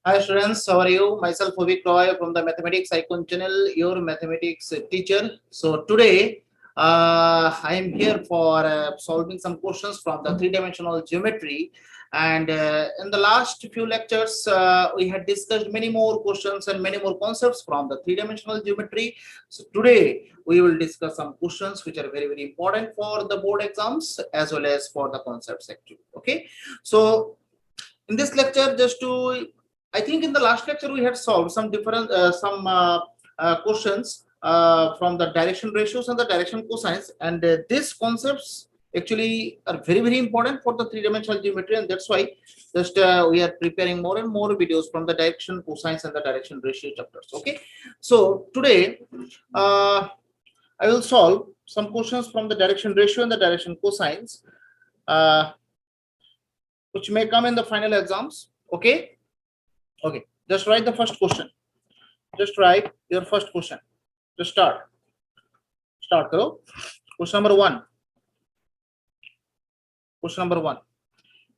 Hi students, how are you? Myself Vivek Roy from the Mathematics Icon channel, your mathematics teacher. So today I am here for solving some questions from the three-dimensional geometry. And in the last few lectures, we had discussed many more questions and many more concepts from the three-dimensional geometry. So today we will discuss some questions which are very, very important for the board exams as well as for the concepts actually. Okay, so in this lecture, I think in the last lecture we had solved some different questions from the direction ratios and the direction cosines, and these concepts actually are very, very important for the three-dimensional geometry, and that's why just we are preparing more and more videos from the direction cosines and the direction ratio chapters. Okay, so today I will solve some questions from the direction ratio and the direction cosines, which may come in the final exams. Okay, just write the first question. Just write your first question. Just start karo. Question number 1.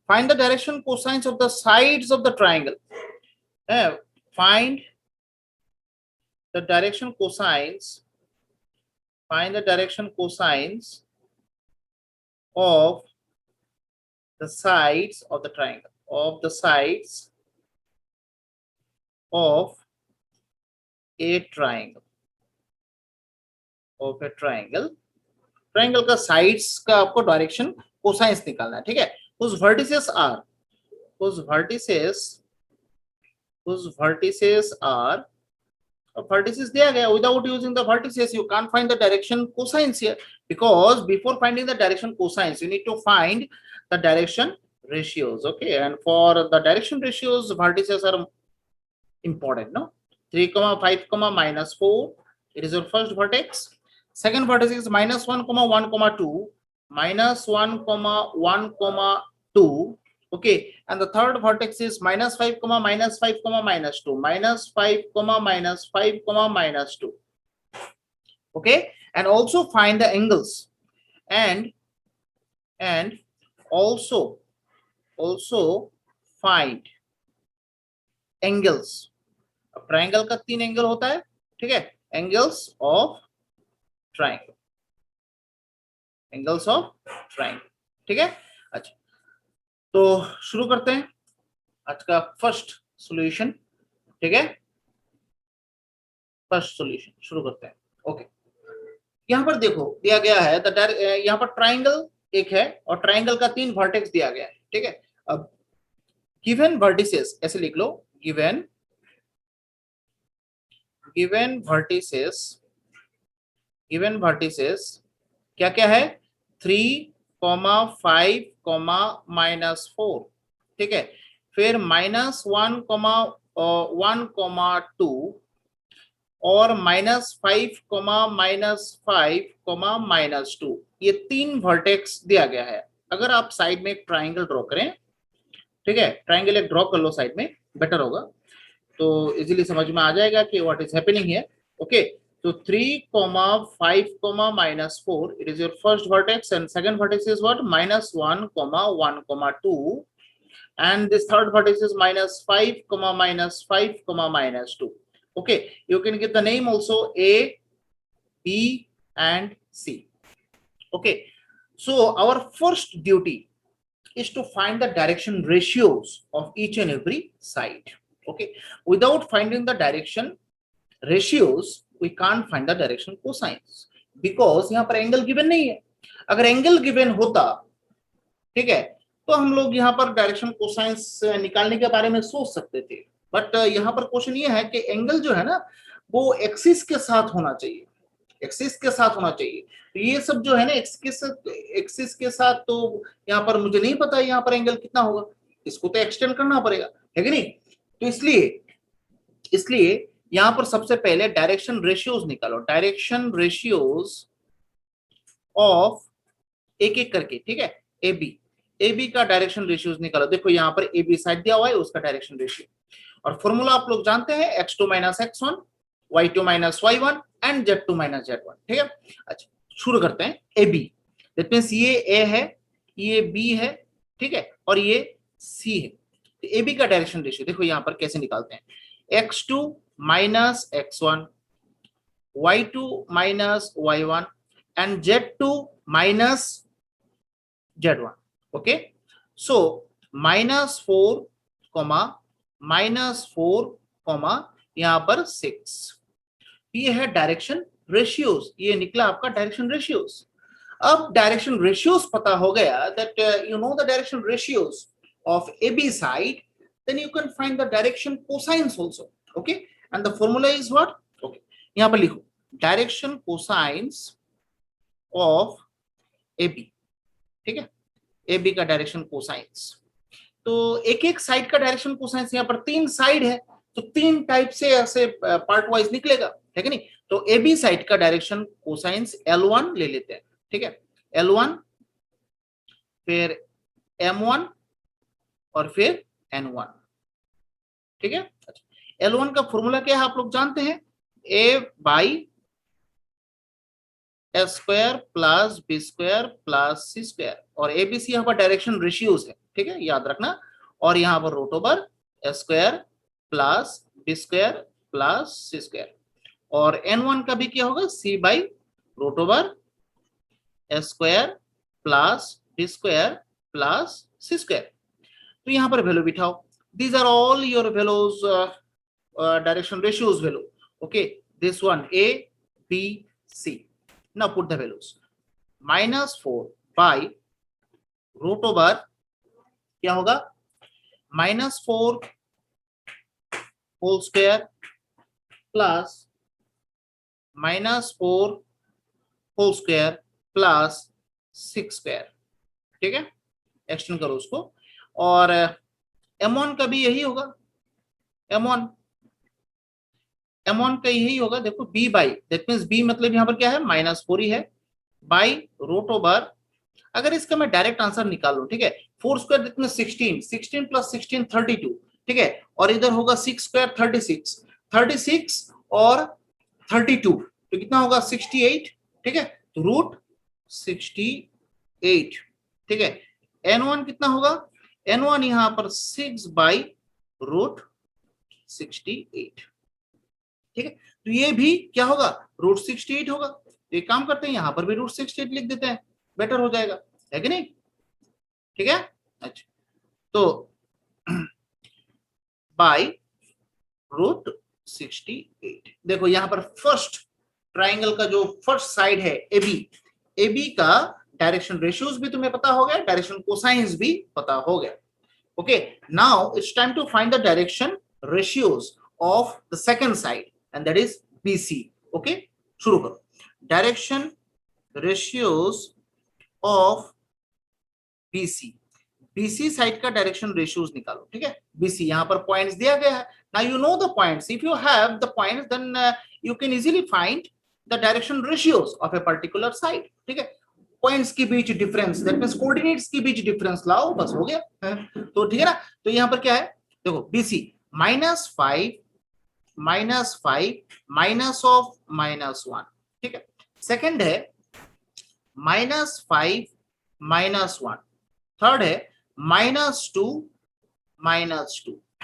Find the direction cosines of the sides of the triangle. Find the direction cosines of the sides of the triangle, of a triangle. Triangle का sides का आपको direction cosines निकालना है, ठीक है। whose vertices are vertices दिया गया. Without using the vertices you can't find the direction cosines here, because before finding the direction cosines you need to find the direction ratios. Okay, and for the direction ratios vertices are important. No, 3, 5, -4, it is your first vertex. Second vertex is -1, 1, 2, -1, 1, 2. Okay, and the third vertex is -5, -5, -2, -5, -5, -2. Okay, and also find the angles, and also find angles. Triangle का 3 angle होता है, ठीक है। Angles of triangle, ठीक है। अच्छा, तो शुरू करते हैं आज का फर्स्ट सॉल्यूशन, ठीक है। फर्स्ट सॉल्यूशन शुरू करते हैं। ओके, यहां पर देखो दिया गया है यहां पर ट्रायंगल एक है और ट्रायंगल का 3 वर्टेक्स दिया गया है, ठीक है। अब गिवन वर्टिसेस ऐसे लिख लो, गिवन vertices क्या क्या है, 3, 5, -4, ठीक है। फिर -1, 1, 2 और -5, -2, ये 3 वर्टेक्स दिया गया है। अगर आप साइड में एक ट्राइंगल ड्रॉ करें, ठीक है, ट्राइंगल एक ड्रॉ कर लो साइड में, बेटर होगा, तो इजीली समझ में आ जाएगा कि what is happening here. Okay, so 3, 5, -4, it is your first vertex, and second vertex is what, -1, 1, 2, and this third vertex is -5, -2. Okay, you can give the name also A, B and C. Okay, so our first duty is to find the direction ratios of each and every side. Okay, without finding the direction ratios we can't find the direction cosines, because यहाँ पर angle given नहीं है। अगर angle given होता, ठीक है, तो हम लोग यहाँ पर डायरेक्शन कोसाइंस निकालने के बारे में सोच सकते थे, बट यहाँ पर क्वेश्चन ये है कि एंगल जो है ना वो एक्सिस के साथ होना चाहिए, तो ये सब जो है ना एक्सिस के साथ, तो यहाँ पर मुझे नहीं पता यहाँ पर एंगल कितना होगा, इसको तो एक्सटेंड करना पड़ेगा, है कि नहीं। तो इसलिए यहां पर सबसे पहले डायरेक्शन रेशियोज निकालो, डायरेक्शन रेशियोज ऑफ एक एक करके, ठीक है। ए बी का डायरेक्शन रेशियोज निकालो। देखो यहाँ पर ए बी साइड दिया हुआ है, उसका डायरेक्शन रेशियो, और फॉर्मूला आप लोग जानते हैं, x2 - x1, y2 - y1 and z2 - z1, ठीक है। अच्छा, शुरू करते हैं ए बी। दैट मींस ये ए है, ये बी है, ठीक है, और ये सी है। तो ए बी का डायरेक्शन रेशियो देखो यहाँ पर कैसे निकालते हैं, x2 minus x1, y2 minus y1 and z2 minus z1। Okay, so -4 comma -4 यहाँ पर 6, ये है डायरेक्शन रेशियोज, ये निकला आपका डायरेक्शन रेशियोज। अब डायरेक्शन रेशियोज पता हो गया, that you know the direction ratios of A B side, then you can find the direction cosines also, okay, and the formula is what, okay, यहाँ पर लिखो डायरेक्शन cosines of AB, ठीक है, AB का direction cosines। तो एक एक side का डायरेक्शन कोसाइंस, यहाँ पर 3 साइड है तो 3 टाइप से ऐसे पार्ट वाइज निकलेगा, है कि नहीं। तो ए बी साइड का डायरेक्शन कोसाइंस L1 ले लेते हैं, ठीक है, L1 फिर M1 और फिर N1, ठीक है। अच्छा, L1 का फॉर्मूला क्या है आप लोग जानते हैं, A by S square plus B square plus C square, और ABC यहाँ पर डायरेक्शन रेशियोज है, ठीक है, याद रखना। और यहाँ पर root over S square plus B square plus C square, और N1 का भी क्या होगा, C by root over S square plus B square plus C square. तो यहाँ पर वैल्यू बिठाओ, these are all your values, direction ratios value, okay, this one A B C, now put the values, -4 by root over क्या होगा, -4 whole square plus -4 whole square plus 6 square, ठीक है, extend करो उसको। और M1 का भी यही होगा, M1 का यही होगा, देखो B by, that means B मतलब यहाँ पर क्या है, -4 ही है, बाई रूट ओवर, अगर इसका मैं डायरेक्ट आंसर निकालूं, ठीक है, 4 स्क्वायर दैट मींस 16, 16 प्लस 16 32, ठीक है, और इधर होगा 6 स्क्वायर 36, 36 और 32 तो कितना होगा 68, ठीक है, तो रूट 68, ठीक है। N1 कितना होगा, N1 यहाँ पर 6 बाई रूट 68, ठीक है, तो ये भी क्या होगा, रूट 68 होगा। तो एक काम करते हैं, यहां पर भी रूट 68 लिख देते हैं, बेटर हो जाएगा, है कि नहीं, ठीक है। अच्छा, तो बाई रूट 68, देखो यहां पर फर्स्ट ट्राइंगल का जो फर्स्ट साइड है AB का डायरेक्शन रेशियोज भी तुम्हें पता हो गया, डायरेक्शन कोसाइंस भी पता हो गया। Okay, now it's time to find the direction ratios of the second side and that is BC। Okay, शुरू करो, direction ratios of BC side का डायरेक्शन रेशियोज निकालो, ठीक है। BC यहाँ पर पॉइंट्स दिया गया है, now you know the points, if you have the points then you can easily find the direction ratios of a particular side, ठीक है। पॉइंट्स के बीच डिफरेंस, दैट मींस कोऑर्डिनेट्स के बीच डिफरेंस लाओ, बस हो गया, तो ठीक है ना। तो यहाँ पर क्या है, देखो BC -5 माइनस ऑफ -1, ठीक है। सेकंड है -5 -1, थर्ड है -2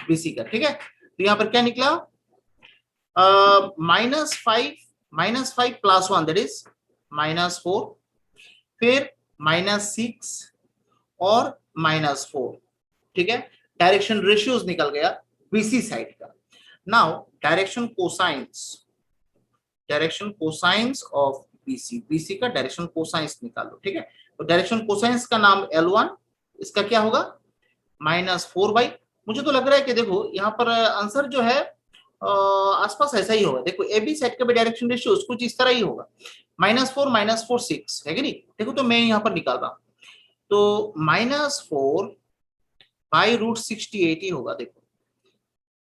BC का, ठीक है। तो यहाँ पर क्या निकला, -5 प्लस 1 दैट इज -4, फिर -6 और -4, ठीक है। डायरेक्शन रेशियोज निकल गया BC साइड का। Now direction cosines of BC का डायरेक्शन कोसाइंस निकालो, ठीक है। तो डायरेक्शन कोसाइंस का नाम L1, इसका क्या होगा -4 बाई, मुझे तो लग रहा है कि देखो यहाँ पर आंसर जो है आसपास ऐसा ही होगा, देखो AB साइड का भी डायरेक्शन रेशियो कुछ इस तरह ही होगा, -4 6 है कि नहीं। देखो तो मैं यहाँ पर निकाल रहा हूँ, तो -4 बाई रूट 68 ही होगा, देखो,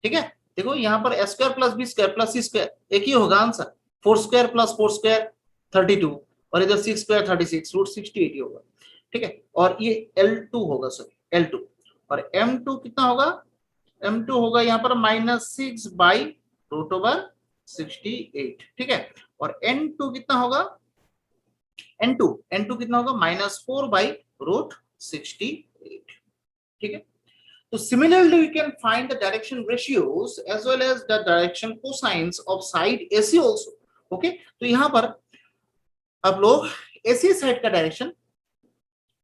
ठीक है। देखो यहाँ पर S square plus B square plus C square एक ही होगा आंसर, 4 स्क्वायर प्लस 4 स्क्वायर 32, और इधर 6 स्क्वायर 36, रूट 68 ही होगा, ठीक है। और ये L2 होगा, सॉरी L2, और M2 कितना होगा, M2 होगा यहाँ पर -6 बाई रूट ओवर 68, ठीक है। और N2 कितना होगा, N2 कितना होगा, -4 बाई रूट 68, ठीक है। So similarly, we can find the direction ratios as well as the direction cosines of side AC also. Okay, तो यहाँ पर अब लोग AC साइड का डायरेक्शन,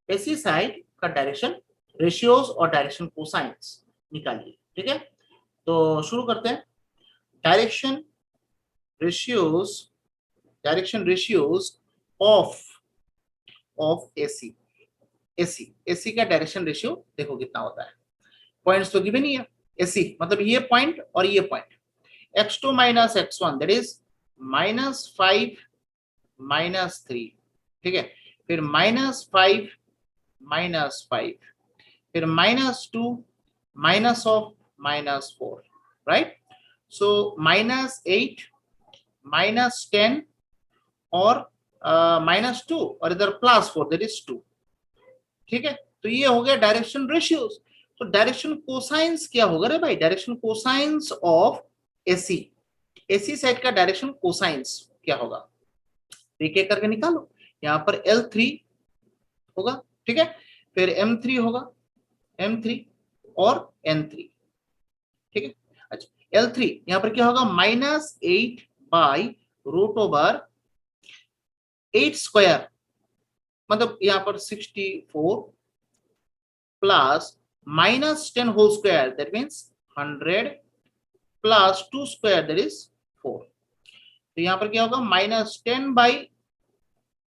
AC साइड का डायरेक्शन रेशियोज और डायरेक्शन कोसाइंस निकालिए। ठीक है, तो शुरू करते हैं। Direction ratios of AC। AC का डायरेक्शन रेशियो देखो कितना होता है। पॉइंट्स तो गिवन ही है। AC मतलब ये पॉइंट और ये point, x2 minus x1 that is -5 -3। ठीक है, फिर -5 -5, फिर -2 माइनस ऑफ -4, राइट। सो -8 -10 और -2 और इधर +4 दैट इज 2। ठीक है, तो ये हो गया डायरेक्शन रेशियोज। तो डायरेक्शन कोसाइंस क्या होगा रे भाई? Direction cosines of AC side का डायरेक्शन कोसाइंस क्या होगा? एक एक करके निकालो। यहाँ पर L3 होगा, ठीक है, फिर M3 होगा, M3 और N3। ठीक है, अच्छा L3 यहाँ पर क्या होगा? -8 बाई √8 स्क्वायर, मतलब यहाँ पर 64 plus -10 whole square that means 100 plus 2 square that is 4। तो यहाँ पर क्या होगा? -10 बाई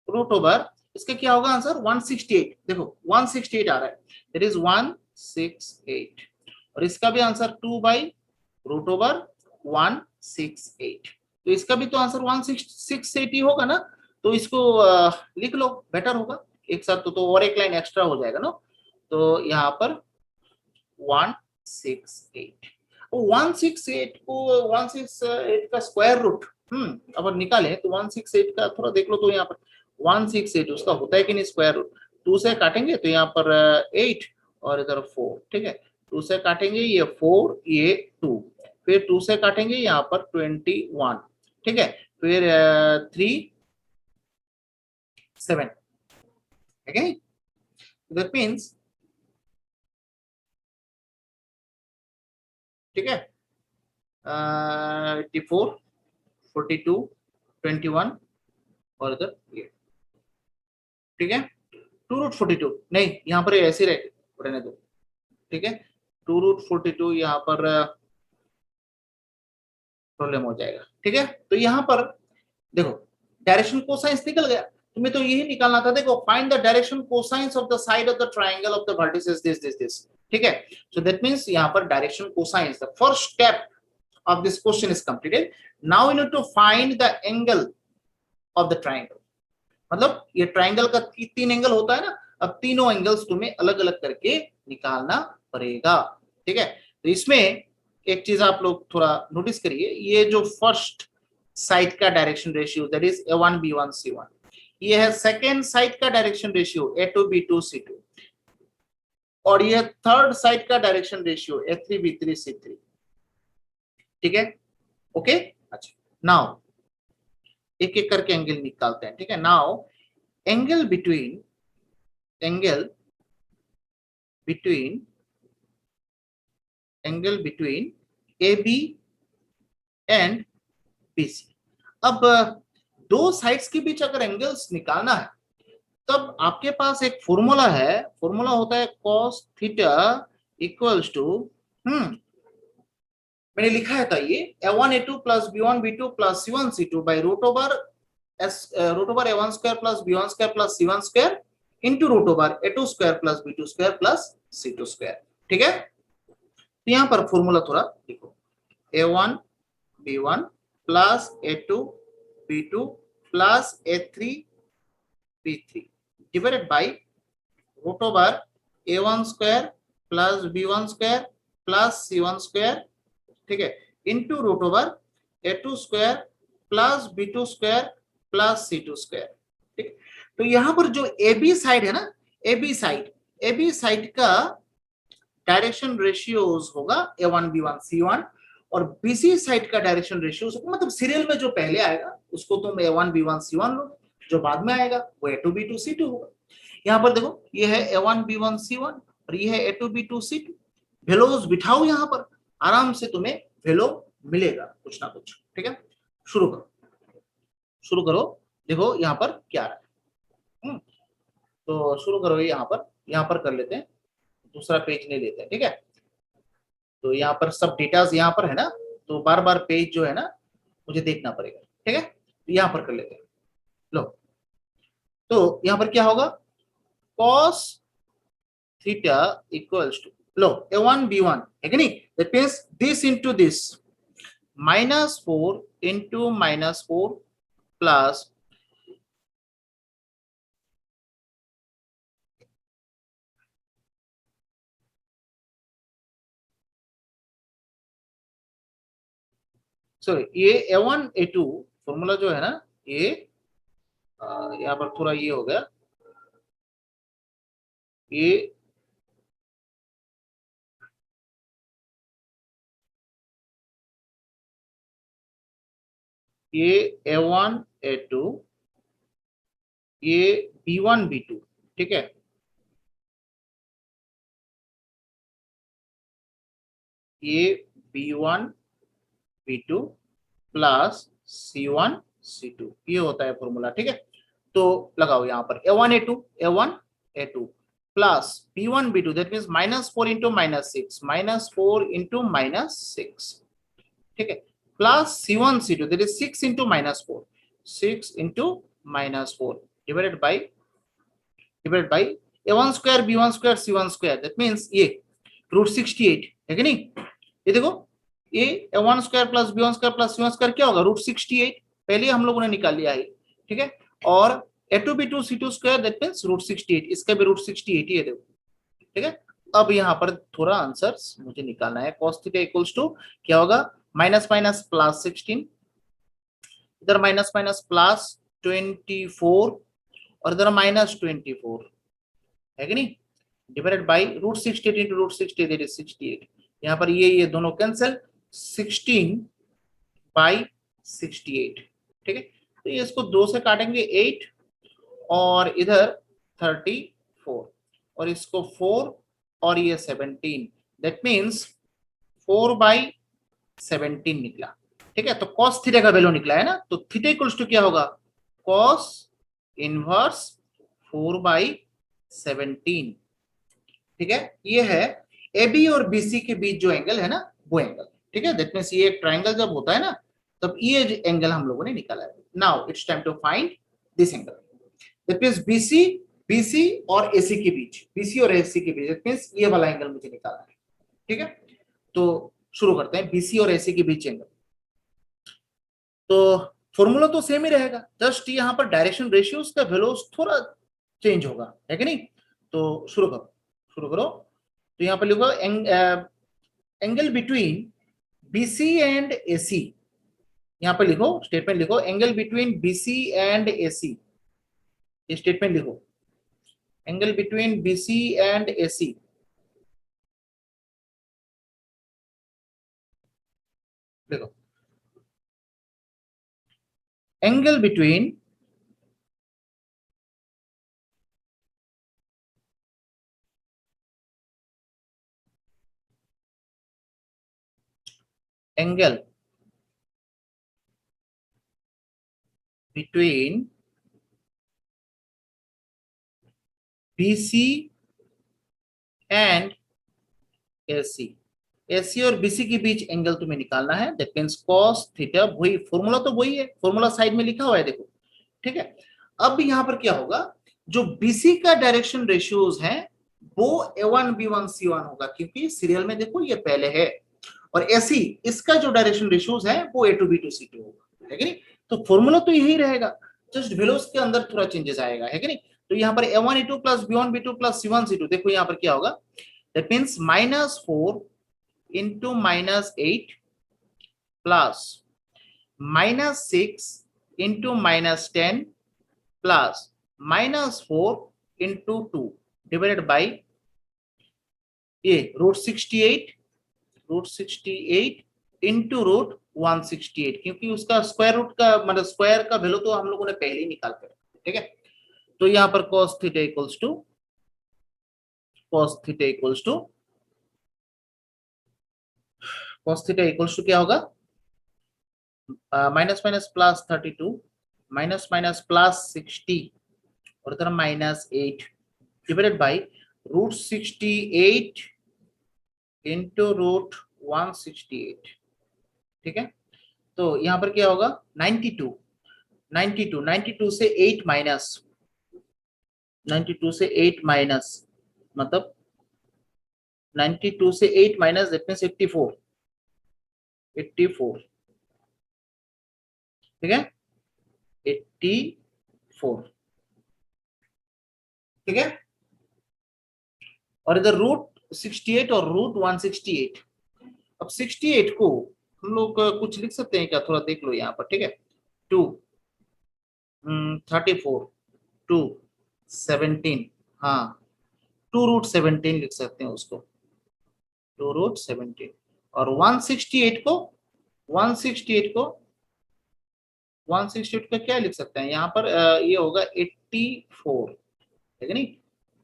√, इसका क्या होगा आंसर? 168। देखो 168 आ रहा है, दैट इज 168। और इसका भी आंसर 2 बाई √168। तो इसका भी तो आंसर 168 होगा ना। तो इसको लिख लो, बेटर होगा एक साथ, तो और एक लाइन एक्स्ट्रा हो जाएगा ना। तो यहाँ पर 168 को 168 का स्क्वायर रूट अब निकाले तो 168 का थोड़ा देख लो। तो यहाँ पर 168 उसका होता है कि नहीं स्क्वायर रूट? 2 से काटेंगे तो यहाँ पर 8 और इधर 4। ठीक है, 2 से काटेंगे ये 4 ये 2, फिर 2 से काटेंगे यहाँ पर 21। ठीक है, फिर 3 7। okay, that means, ठीक है, 84 42 21 और इधर ये। ठीक है, 2√42 नहीं, यहाँ पर ऐसे रहने दो। ठीक है, 2√42 यहाँ पर प्रॉब्लम हो जाएगा। ठीक है, तो यहाँ पर देखो डायरेक्शन कोसाइंस निकल गया। तुम्हें तो यही निकालना था। देखो find the direction cosines of the side of the triangle of the vertices this. ठीक है, सो दैट मींस यहाँ पर direction cosines, the first step of this question is completed. Now we need to find the angle of the triangle. मतलब ये triangle का 3 angle होता है ना, अब तीनों एंगल्स तुम्हें अलग अलग करके निकालना पड़ेगा। ठीक है, तो इसमें एक चीज आप लोग थोड़ा नोटिस करिए, ये जो फर्स्ट साइड का direction ratio that is A1 B1 C1, ये है सेकेंड साइड का direction ratio A2 B2 C2, और ये थर्ड साइड का direction ratio A3 B3 C3। ठीक है, ओके। अच्छा, नाउ एक एक करके एंगल निकालते हैं। ठीक है, now angle between AB and BC। अब दो साइड्स के बीच अगर एंगल्स निकालना है तब आपके पास एक फॉर्मूला है। फॉर्मूला होता है cos थीटा इक्वल्स टू मैंने लिखा है था ये A1 A2 plus B1 B2 plus C1 C2 by √A1 square plus B1 square plus C1 square into √A2 square plus B2 square plus C2 square. ठीक है, तो यहाँ पर फॉर्मूला थोड़ा देखो, A1 B1 plus A2 B2 plus A3 B3 divided by √A1 square plus B1 square plus C1 square, ठीक है, into √A2 square plus B2 square plus C2 square. ठीक, तो यहां पर जो AB साइड है ना, AB साइड का डायरेक्शन रेशियोज होगा A1 B1 C1, और BC साइड का डायरेक्शन रेशियोज मतलब सीरियल में जो पहले आएगा उसको तुम A1 B1 C1 लो, जो बाद में आएगा वो A2 B2 C2 होगा। यहाँ पर देखो ये है A1 B1 C1 और ये है A2 B2 C2। वेलोज बिठाओ यहाँ पर, आराम से तुम्हें वेलो मिलेगा कुछ ना कुछ। ठीक है, शुरू करो, शुरू करो। देखो यहाँ पर क्या रहा है। तो शुरू करो, यहाँ पर कर लेते हैं, दूसरा पेज ले लेते हैं। ठीक है, तो यहाँ पर सब डेटाज यहाँ पर है ना, तो बार बार पेज जो है ना मुझे देखना पड़ेगा। ठीक है, तो यहाँ पर कर लेते हैं। लो, तो यहाँ पर क्या होगा, cos थीटा इक्वल्स टू, लो a1 b1 है कि नहीं, that means this into this, -4 into -4 plus sorry, ये a1 a2 फॉर्मूला जो है ना, ये यहाँ पर थोड़ा ये हो गया, ये ये a1 a2, ये b1 b2। ठीक है, ये b1 b2 plus c1 c2, ये होता है फॉर्मूला। ठीक है, तो लगाओ यहाँ पर a1 a2 plus b1 b2, that means -4 into -6, -4 into -6। ठीक है, plus c1 c2, that is 6 into -4, 6 into -4 divided by a1 square b1 square c1 square, that means ये √68 है कि नहीं। ये देखो, ये a1 square plus b1 square plus c1 square क्या होगा, √68, पहले हम लोगों ने निकाल लिया है। ठीक है, और a2 b2 c2 square, that means √68, इसका भी √68 ही है देखो। ठीक है, अब यहाँ पर थोड़ा आंसर मुझे निकालना है। cos थीटा इक्वल्स टू क्या होगा, माइनस माइनस प्लस 16, इधर माइनस माइनस प्लस 24, और इधर -24 है कि नहीं, divided by √68 into √68, that is 68। यहाँ पर ये दोनों कैंसिल, 16/68। ठीक है, तो ये इसको 2 से काटेंगे 8, और इधर 34, और इसको 4, और ये 17, दैट मीन्स 4/17 निकला। ठीक है, तो cos थीटा का वैल्यू निकला है ना, तो थीटा इक्वल्स टू क्या होगा, cos इनवर्स 4/17। ठीक है, ये है ए बी और बी सी के बीच जो एंगल है ना, वो एंगल। ठीक है, दैट मींस ये एक ट्रायंगल जब होता है ना, तब ये एंगल हम लोगों ने निकाला है। Now it's time to find this angle, that means BC और एसी के बीच, बीसी और एसी के बीच, दैट मींस ये वाला एंगल मुझे निकालना है। ठीक है, तो शुरू करते हैं, बीसी और एसी के बीच एंगल। तो फॉर्मूला तो सेम ही रहेगा, जस्ट यहाँ पर डायरेक्शन रेशियोज का वैल्यूज थोड़ा चेंज होगा, है कि नहीं। तो शुरू करो, शुरू करो। तो यहाँ पर लिखो angle between BC and AC, यहाँ पर लिखो स्टेटमेंट, लिखो angle between BC and AC, ये स्टेटमेंट लिखो, angle between BC and AC. देखो, angle between angle between BC and AC, AC और बीसी के बीच एंगल तुम्हें निकालना है, दैट मींस cos थीटा, वही फॉर्मूला तो वही है, फॉर्मूला साइड में लिखा हुआ है देखो। ठीक है, अब यहाँ पर क्या होगा, जो बीसी का डायरेक्शन रेशियोज है वो a1 b1 c1 होगा, क्योंकि सीरियल में देखो ये पहले है, और एसी इसका जो डायरेक्शन रेशियोज है वो a2 b2 c2 होगा, है कि नहीं। तो फॉर्मूला तो यही रहेगा, जस्ट वेलोस के अंदर थोड़ा चेंजेस आएगा, है कि नहीं। तो यहाँ पर a1 a2 plus b1 b2 plus c1 c2, देखो यहाँ पर क्या होगा, that means -4 into -8 plus -6 into -10 plus -4 into 2 divided by ये √68 इंटू √168, क्योंकि उसका स्क्वायर रूट का मतलब स्क्वायर का वैल्यू तो हम लोगों ने पहले ही निकाल कर। ठीक है, तो यहाँ पर cos theta equals to cos theta equals to क्या होगा, minus minus plus 32 minus minus plus 60 और इधर minus 8 divided by root 68 into root 168। ठीक है, तो यहाँ पर क्या होगा 92 92 92 से 8 माइनस 92 से 8 माइनस मतलब 92 से 8 माइनस दैट मींस 84 84। ठीक है 84। ठीक है, और इधर रूट 68 और रूट 168। अब 68 को हम लोग कुछ लिख सकते हैं क्या, थोड़ा देख लो यहाँ पर। ठीक है 2 34 2 17, हाँ 2 रूट 17 लिख सकते हैं उसको, 2 रूट 17। और 168 को 168 को 168 का क्या लिख सकते हैं यहाँ पर, ये होगा 84। ठीक है नहीं,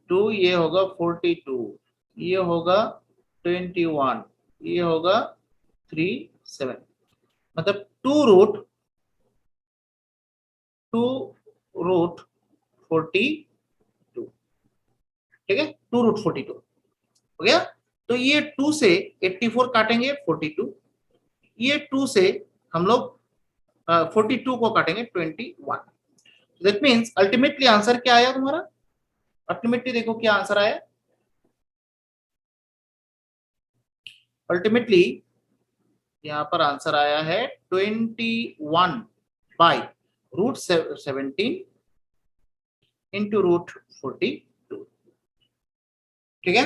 2 ये होगा 42, ये होगा 21, ये होगा 37, मतलब 2 रूट 42। ठीक है 2 रूट 42 हो गया। तो ये 2 से 84 काटेंगे 42, ये 2 से हम लोग 42 को काटेंगे 21। दैट मीन्स अल्टीमेटली आंसर क्या आया तुम्हारा, अल्टीमेटली देखो क्या आंसर आया। अल्टीमेटली यहाँ पर आंसर आया है 21 बाई रूट 17 इंटू रूट 42। ठीक है,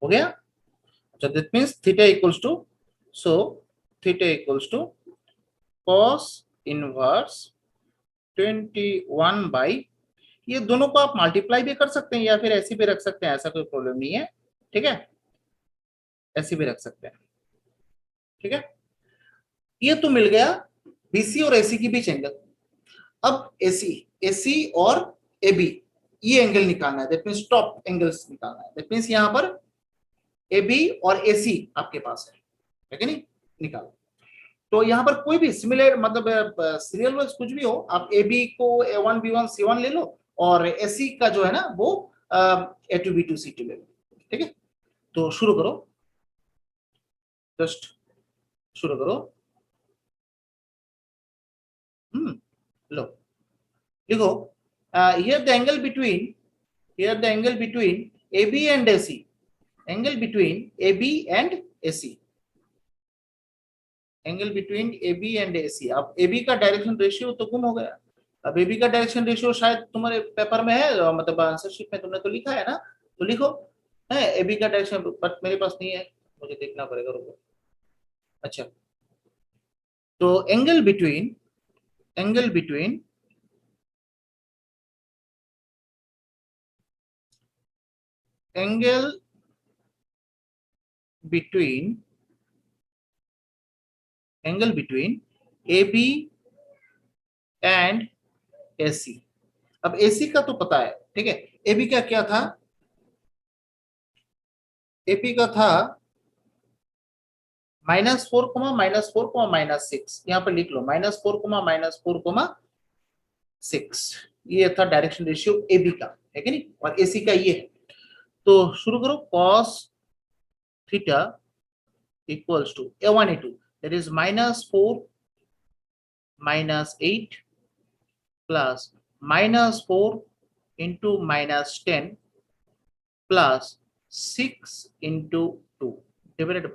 हो गया। अच्छा that means theta equals to, so theta equals to cos inverse 21 by, ये दोनों को आप मल्टीप्लाई भी कर सकते हैं या फिर ऐसे भी रख सकते हैं, ऐसा कोई प्रॉब्लम नहीं है। ठीक है, ऐसे भी रख सकते हैं। ठीक है, ये तो मिल गया बीसी और एसी के बीच एंगल। अब एसी एसी और एबी ये एंगल निकालना है, दैट मींस टॉप एंगल्स निकालना है। दैट मींस यहां पर एबी और एसी आपके पास है कि नहीं, निकालो। तो यहाँ पर कोई भी सिमिलर मतलब सीरियल वाइज कुछ भी हो, आप ए बी को A1 B1 C1 ले लो और एसी का जो है ना वो A2 B2 C2 ले लो। ठीक है, तो शुरू करो, जस्ट शुरू करो। लो लिखो, here the angle between, here the angle between AB and AC, angle between AB and AC, angle between AB and AC। अब AB का डायरेक्शन रेशियो तो गुम हो गया, अब AB का डायरेक्शन रेशियो शायद तुम्हारे पेपर में है, मतलब आंसर शीट में तुमने तो लिखा है ना, तो लिखो है AB का डायरेक्शन, बट मेरे पास नहीं है, मुझे देखना पड़ेगा, रुको। अच्छा, तो angle between, angle between angle between angle between AB and AC। अब AC का तो पता है, ठीक है, AB का क्या था, AP का था -4 -4 -6, यहाँ पर लिख लो -4 -4 ये था डायरेक्शन रेशियो AB का, है कि नहीं, और AC का ये है। तो शुरू करो, cos theta equals to A1 A2, that is -4 -8 plus -4 into -10 plus 6 into 2 divided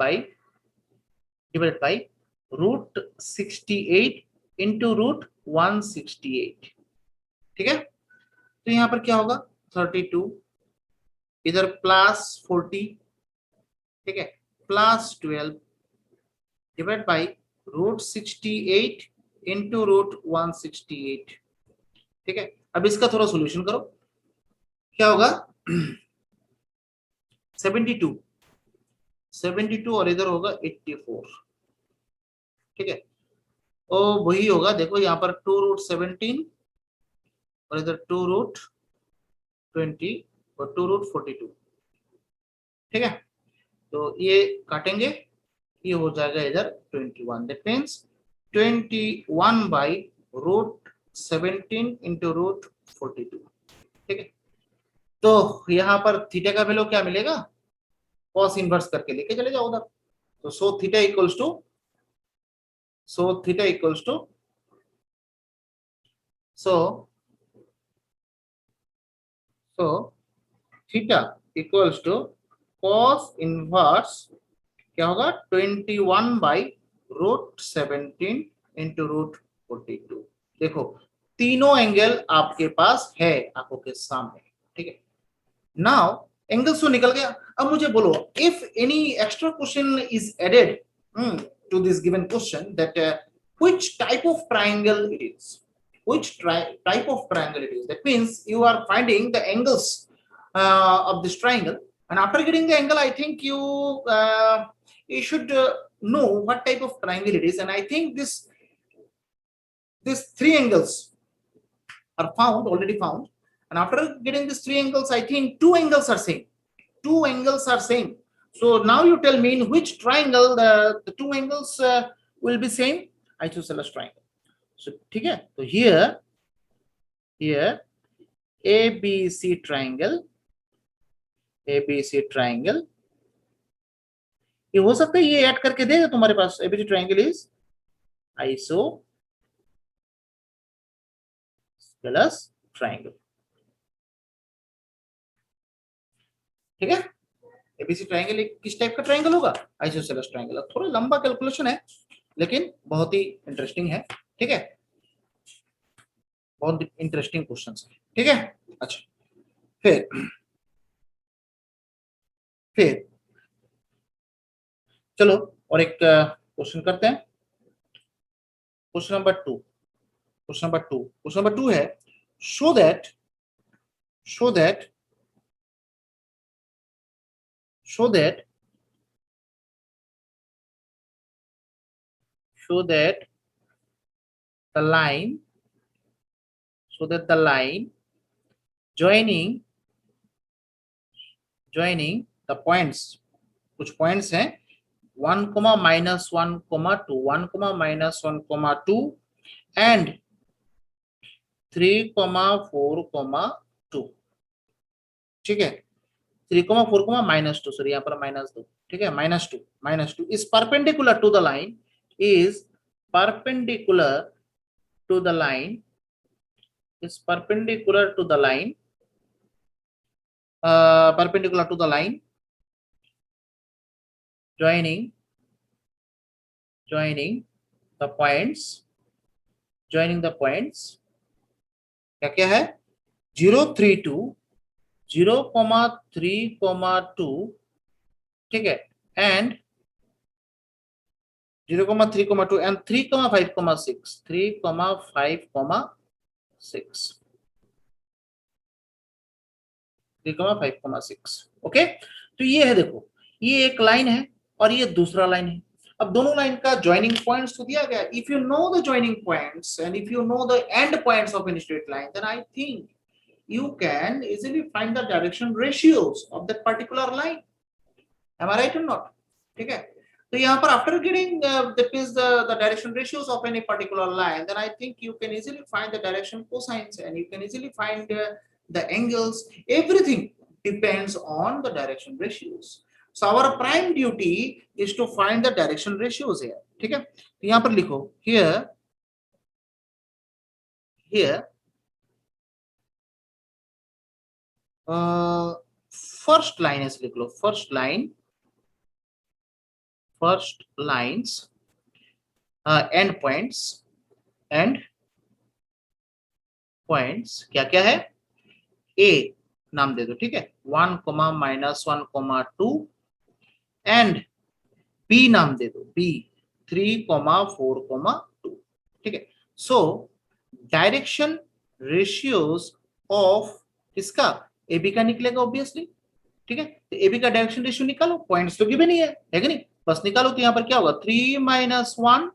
by root 68 into root 168। ठीक है, तो यहां पर क्या होगा 32, इधर +40, ठीक है, +12 divide by root 68 into root 168। ठीक है, अब इसका थोड़ा सोल्यूशन करो, क्या होगा 72 72 और इधर होगा 84। ठीक है, तो वही होगा, देखो यहाँ पर 2 रूट 17 और इधर 2 रूट 20 और 2 रूट 42। ठीक है, तो ये काटेंगे ये हो जाएगा इधर 21, that means 21 by root 17 into root 42, ठीक है। तो यहाँ पर थीटा का वैल्यू क्या मिलेगा, कॉस इनवर्स करके लेके चले जाओ उधर। तो so theta equals to, so theta equals to, so theta equals to cos inverse क्या होगा 21 बाई रूट 17 इंटू रूट 42। देखो तीनों एंगल आपके पास है आंखों के सामने, ठीक है। नाउ एंगल्स तो निकल गया। अब मुझे बोलो, if any extra question is added to this given question, that which type of triangle it is, type of triangle it is, that means you are finding the angles of this triangle, and after getting the angle I think you should know what type of triangle it is, and I think these three angles are already found, and after getting these three angles I think two angles are same, so now you tell me in which triangle the two angles will be same, isosceles triangle. So ठीक है, तो here ABC triangle, ये हो सकता है ये add करके देगा तुम्हारे पास, ABC triangle is isosceles triangle, ठीक है। एबीसी ट्रायंगल किस टाइप का ट्रायंगल होगा, आइसोसेलेस ट्रायंगल। थोड़ा लंबा कैलकुलेशन है लेकिन बहुत ही इंटरेस्टिंग है, ठीक है, बहुत इंटरेस्टिंग क्वेश्चन है, ठीक है। अच्छा फिर चलो और एक क्वेश्चन करते हैं। क्वेश्चन नंबर टू है, show that the line joining the points, कुछ पॉइंट्स हैं 1, -1, 2, 1, -1, 2 and 3, 4, 2, ठीक है। 3, 4, -2, सॉरी यहाँ पर -2, ठीक है, -2 is perpendicular to the line, joining the points, क्या है 0, 3, 2, 0, 3, 2, ठीक है, and 0, 3, 2 and 3, 5, 6, 3, 5, 6, 3,5,6, ओके। तो ये है, देखो ये एक लाइन है और ये दूसरा लाइन है। अब दोनों लाइन का ज्वाइनिंग पॉइंट्स तो दिया गया। If you know the joining points and if you know the end points of any straight line, then I think you can easily find the direction ratios of that particular line. Am I right or not? ठीक है, तो यहाँ पर after getting that means the direction ratios of any particular line, then I think you can easily find the direction cosines and you can easily find the angles. Everything depends on the direction ratios. So our prime duty is to find the direction ratios here. ठीक है, तो यहाँ पर लिखो here first line ऐसे लिख लो, first lines and points क्या क्या है, ए नाम दे दो, ठीक है, 1, -1, 2 एंड बी नाम दे दो, बी 3, 4, 2, ठीक है। सो डायरेक्शन रेशियोज ऑफ इसका एबी का निकलेगा ऑब्वियसली, ठीक है। तो एबी का डायरेक्शन रेशियो निकालो, पॉइंट्स तो गिवन ही है कि नहीं, बस निकालो। तो यहाँ पर क्या होगा 3 - 1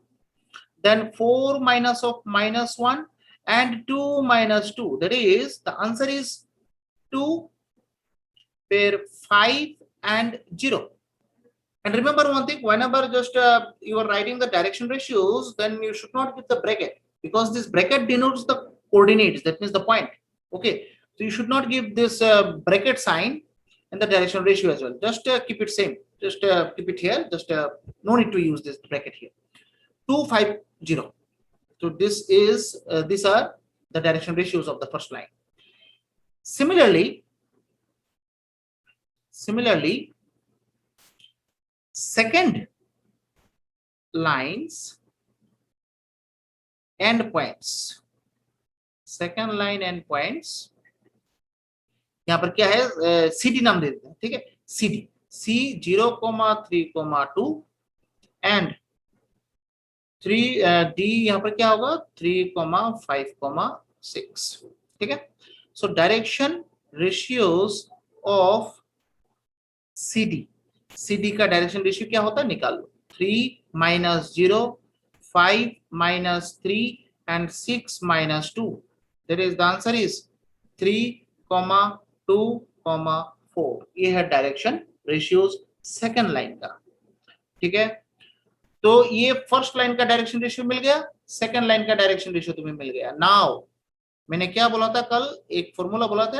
then 4 - 1 and 2 - 2, that is the answer is 2, फिर 5 and 0, And remember one thing, whenever just you are writing the direction ratios, then you should not give the bracket, because this bracket denotes the coordinates, that means the point. Okay, so you should not give this bracket sign in the direction ratio as well. Just keep it same, just keep it here, just no need to use this bracket here. 250. So this is these are the direction ratios of the first line. Similarly, second lines endpoints, second line endpoints, यहाँ पर क्या है, CD नाम दे देते हैं, ठीक है, CD C0,3,2 and 3 D यहाँ पर क्या होगा 3,5,6, ठीक है. So direction ratios of CD का डायरेक्शन रेशियो क्या होता है, निकाल लो. 3 minus 0, 5 minus 3 and 6 minus 2. That is the answer is 3,2,4. ये है डायरेक्शन रेशियोज सेकंड लाइन का, ठीक है. तो ये फर्स्ट लाइन का डायरेक्शन रेशियो मिल गया, सेकंड लाइन का डायरेक्शन रेशियो तुम्हें मिल गया. नाउ मैंने क्या बोला था कल, एक फॉर्मूला बोला था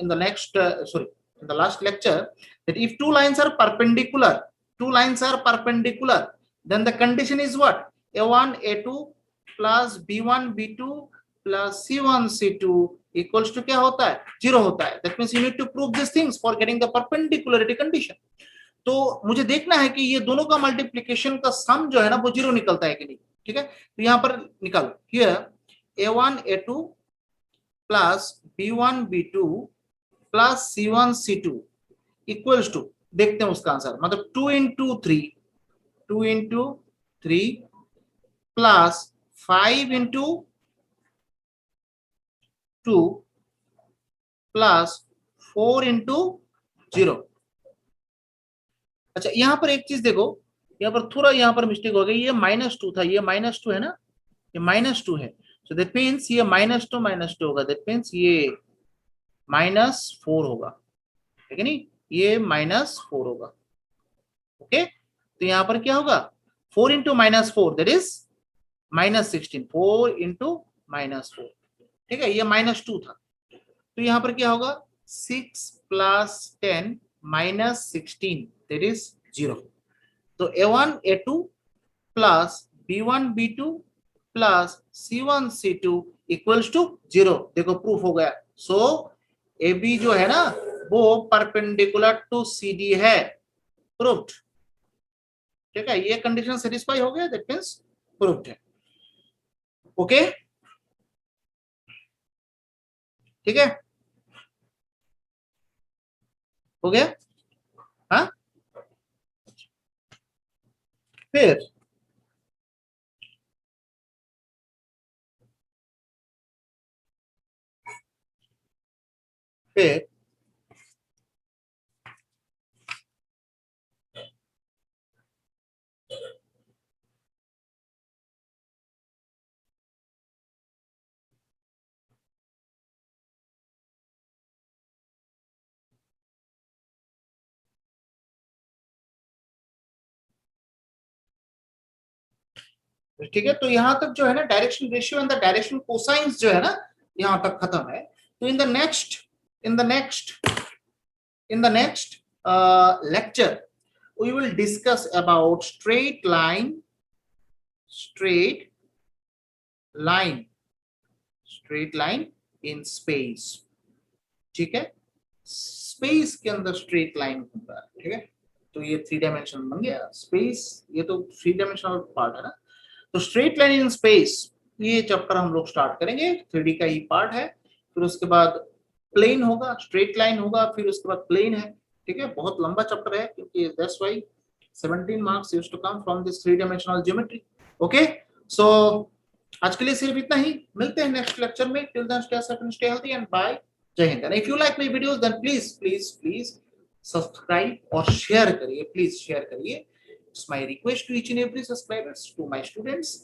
in the next sorry in the last lecture, that if two lines are perpendicular, then the condition is what, a1 a2 plus b1 b2 plus c1 c2 equals to क्या होता है, 0 होता है. That means you need to prove these things for getting the perpendicularity condition. तो मुझे देखना है कि ये दोनों का मल्टीप्लीकेशन का सम जो है ना वो 0 निकलता है कि नहीं, ठीक है. तो यहाँ पर निकालो, here a1 a2 plus b1 b2 plus C1 C2 equals to, देखते हैं उसका आंसर, मतलब 2 into 3 plus 5 into 2 plus 4 into 0. अच्छा यहां पर एक चीज देखो, यहां पर थोड़ा यहां पर मिस्टेक हो गई, ये -2 था, ये -2 है ना, ये -2 है. सो दैट मीन्स ये -2 होगा, दैट मीन्स ये -4 होगा, ठीक है नहीं, ये -4 होगा. ओके, तो यहां पर क्या होगा, 4 into -4 दैट इज -16, 4 into -4, ठीक है, ये -2 था. तो यहां पर क्या होगा, 6 plus 10 minus 16 दैट इज 0. तो a1 a2 plus b1 b2 plus c1 c2 equals to 0. देखो प्रूफ हो गया. सो AB जो है ना वो परपेंडिकुलर टू CD है, प्रूव्ड, ठीक है. ये कंडीशन सेटिस्फाई हो गया, दैट मींस प्रूव्ड है. ओके, ठीक है, हो गया. हाँ, फिर ठीक है. तो यहां तक जो है ना direction ratio and the direction cosines जो है ना यहां तक खत्म है. तो in the next lecture we will discuss about straight line in space, ठीक है. स्पेस के अंदर स्ट्रेट लाइन होता है, ठीक है. तो ये 3 डायमेंशन बन गया स्पेस, ये तो 3 डायमेंशनल पार्ट है ना. तो स्ट्रेट लाइन इन स्पेस ये चैप्टर हम लोग स्टार्ट करेंगे, 3D का ही पार्ट है. फिर उसके बाद प्लेन होगा, स्ट्रेट लाइन होगा, फिर उसके बाद प्लेन है, ठीक है. बहुत लंबा चैप्टर है क्योंकि that's why 17 marks used to come from this 3 dimensional geometry. Okay, so आज के लिए सिर्फ इतना ही, मिलते हैं नेक्स्ट लेक्चर में. Till then stay safe and stay healthy and bye. जय हिंद. And if you like my videos then please subscribe और शेयर करिए, प्लीज शेयर करिए. It's my request to each and every subscribers, to my students,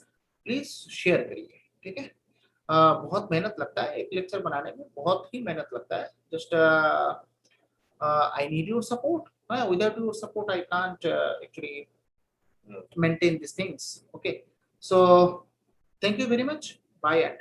please share करिए, ठीक है. बहुत मेहनत लगता है एक लेक्चर बनाने में, बहुत ही मेहनत लगता है. Just I need your support. Without your support, I can't actually maintain these things. Okay. So thank you very much. Bye.